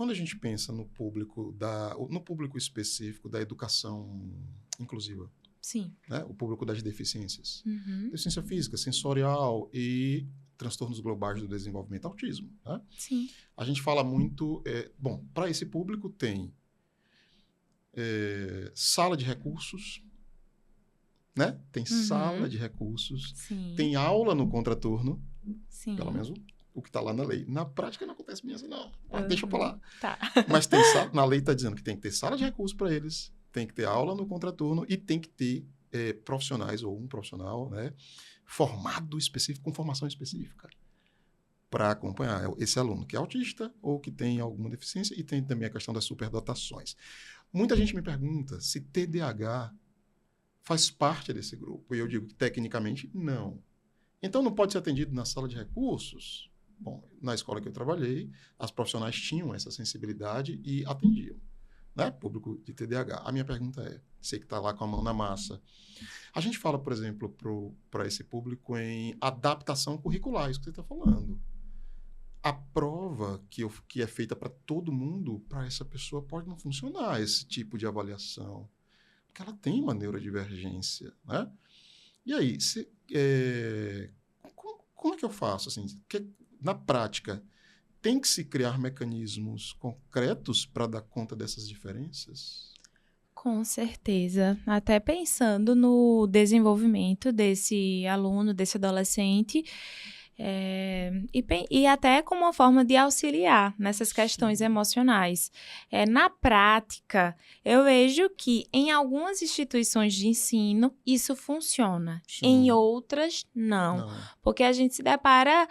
quando a gente pensa no público específico da educação inclusiva, Sim. né? O público das deficiências, Uhum. deficiência física, sensorial e transtornos globais do desenvolvimento, autismo, né? Sim. A gente fala muito... para esse público tem sala de recursos, né? Tem sala de recursos, Sim. tem aula no contraturno, Sim. pelo menos o que está lá na lei. Na prática não acontece mesmo, não. Mas deixa para lá. Tá. Mas na lei está dizendo que tem que ter sala de recursos para eles, tem que ter aula no contraturno e tem que ter profissionais ou um profissional, né, formado específico, com formação específica, para acompanhar esse aluno que é autista ou que tem alguma deficiência, e tem também a questão das superdotações. Muita gente me pergunta se TDAH faz parte desse grupo, e eu digo que tecnicamente não. Então não pode ser atendido na sala de recursos? Bom, na escola que eu trabalhei, as profissionais tinham essa sensibilidade e atendiam, né? Público de TDAH. A minha pergunta é, você que está lá com a mão na massa, a gente fala, por exemplo, para esse público em adaptação curricular, isso que você está falando. A prova que é feita para todo mundo, para essa pessoa pode não funcionar, esse tipo de avaliação, porque ela tem uma neurodivergência, né? E aí, como é que eu faço? Assim, na prática, tem que se criar mecanismos concretos para dar conta dessas diferenças? Com certeza. Até pensando no desenvolvimento desse aluno, desse adolescente, e até como uma forma de auxiliar nessas questões emocionais. Na prática, eu vejo que em algumas instituições de ensino isso funciona, Sim. em outras não. Porque a gente se depara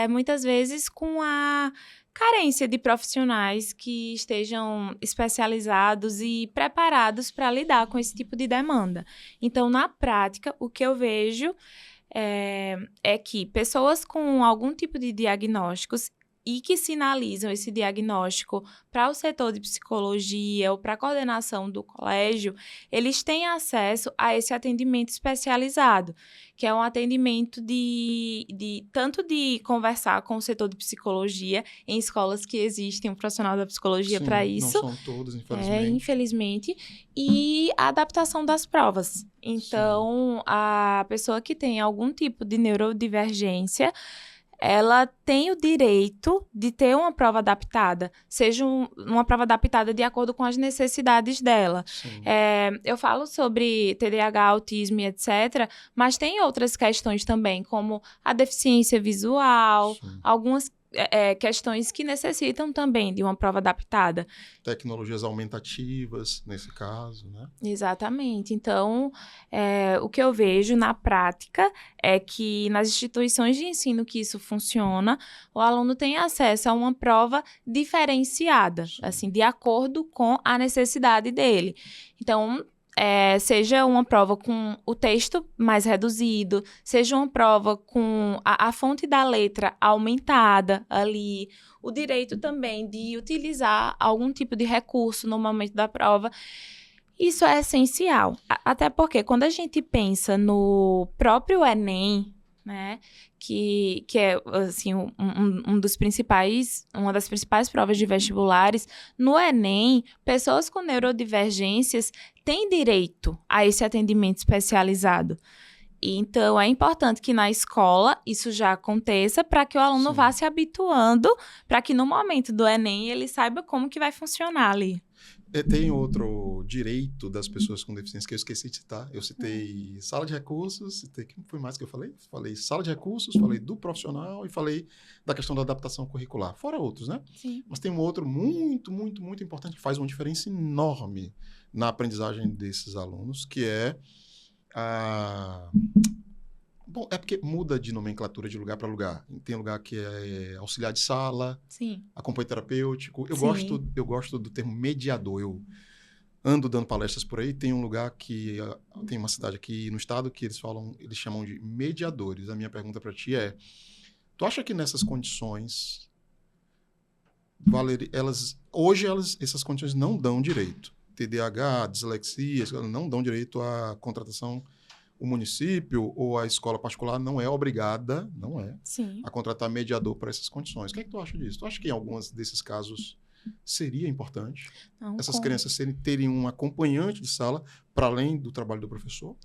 muitas vezes com a carência de profissionais que estejam especializados e preparados para lidar com esse tipo de demanda. Então, na prática, o que eu vejo é que pessoas com algum tipo de diagnósticos e que sinalizam esse diagnóstico para o setor de psicologia ou para a coordenação do colégio, eles têm acesso a esse atendimento especializado, que é um atendimento tanto de conversar com o setor de psicologia, em escolas que existem um profissional da psicologia para isso. Não são todos, infelizmente. Infelizmente. E a adaptação das provas. Então, a pessoa que tem algum tipo de neurodivergência, ela tem o direito de ter uma prova adaptada, seja uma prova adaptada de acordo com as necessidades dela. Eu falo sobre TDAH, autismo e etc., mas tem outras questões também, como a deficiência visual, algumas questões que necessitam também de uma prova adaptada. Tecnologias aumentativas, nesse caso, né? Exatamente. Então, o que eu vejo na prática é que nas instituições de ensino que isso funciona, o aluno tem acesso a uma prova diferenciada, assim, de acordo com a necessidade dele. Então, seja uma prova com o texto mais reduzido, seja uma prova com a fonte da letra aumentada ali, o direito também de utilizar algum tipo de recurso no momento da prova. Isso é essencial, até porque quando a gente pensa no próprio Enem, né, que é assim, uma das principais provas de vestibulares, no Enem, pessoas com neurodivergências têm direito a esse atendimento especializado. Então, é importante que na escola isso já aconteça para que o aluno vá se habituando, para que no momento do Enem ele saiba como que vai funcionar ali. Tem outro direito das pessoas com deficiência que eu esqueci de citar. Eu citei sala de recursos, o que foi mais que eu falei? Falei sala de recursos, falei do profissional e falei da questão da adaptação curricular. Fora outros, né? Sim. Mas tem um outro muito, muito, muito importante que faz uma diferença enorme na aprendizagem desses alunos, que é Bom, é porque muda de nomenclatura de lugar para lugar. Tem lugar que é auxiliar de sala, acompanho terapêutico. Eu gosto do termo mediador. Eu ando dando palestras por aí, tem um lugar tem uma cidade aqui no estado que eles chamam de mediadores. A minha pergunta para ti é, tu acha que nessas condições, hoje essas condições não dão direito? TDAH, dislexia, não dão direito à contratação. O município ou a escola particular não é obrigada, a contratar mediador para essas condições. O que é que tu acha disso? Tu acha que em alguns desses casos seria importante Não, essas crianças terem um acompanhante de sala para além do trabalho do professor?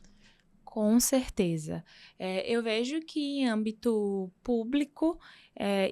Com certeza. Eu vejo que em âmbito público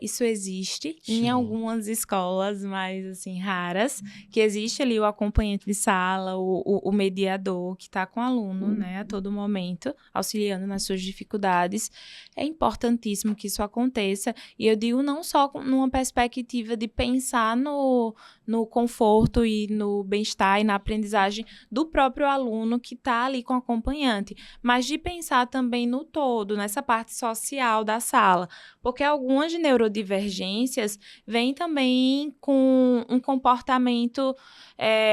isso existe em Sim. algumas escolas mais assim raras, que existe ali o acompanhante de sala, o mediador que está com o aluno, né, a todo momento, auxiliando nas suas dificuldades. É importantíssimo que isso aconteça, e eu digo não só numa perspectiva de pensar no conforto e no bem-estar e na aprendizagem do próprio aluno que está ali com o acompanhante, mas de pensar também no todo, nessa parte social da sala, porque algumas neurodivergências vêm também com um comportamento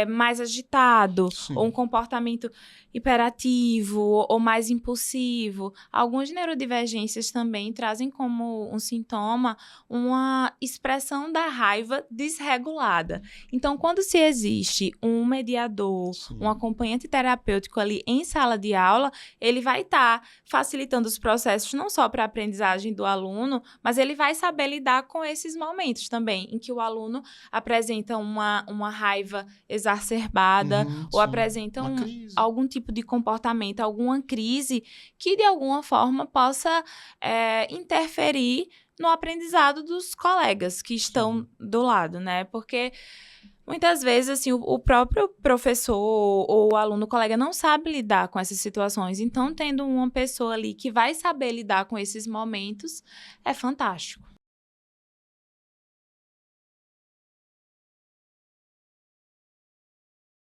mais agitado, Sim. ou um comportamento hiperativo, ou mais impulsivo. Algumas neurodivergências também trazem como um sintoma uma expressão da raiva desregulada. Então, quando se existe um mediador, Sim. um acompanhante terapêutico ali em sala de aula, ele vai estar facilitando os processos não só para a aprendizagem do aluno, mas ele vai saber lidar com esses momentos também, em que o aluno apresenta uma raiva exacerbada, ou Sim. apresenta Uma crise. algum tipo de comportamento, alguma crise que de alguma forma possa interferir no aprendizado dos colegas que estão do lado, né? Porque muitas vezes, assim, o próprio professor ou o aluno, o colega, não sabe lidar com essas situações. Então, tendo uma pessoa ali que vai saber lidar com esses momentos, é fantástico.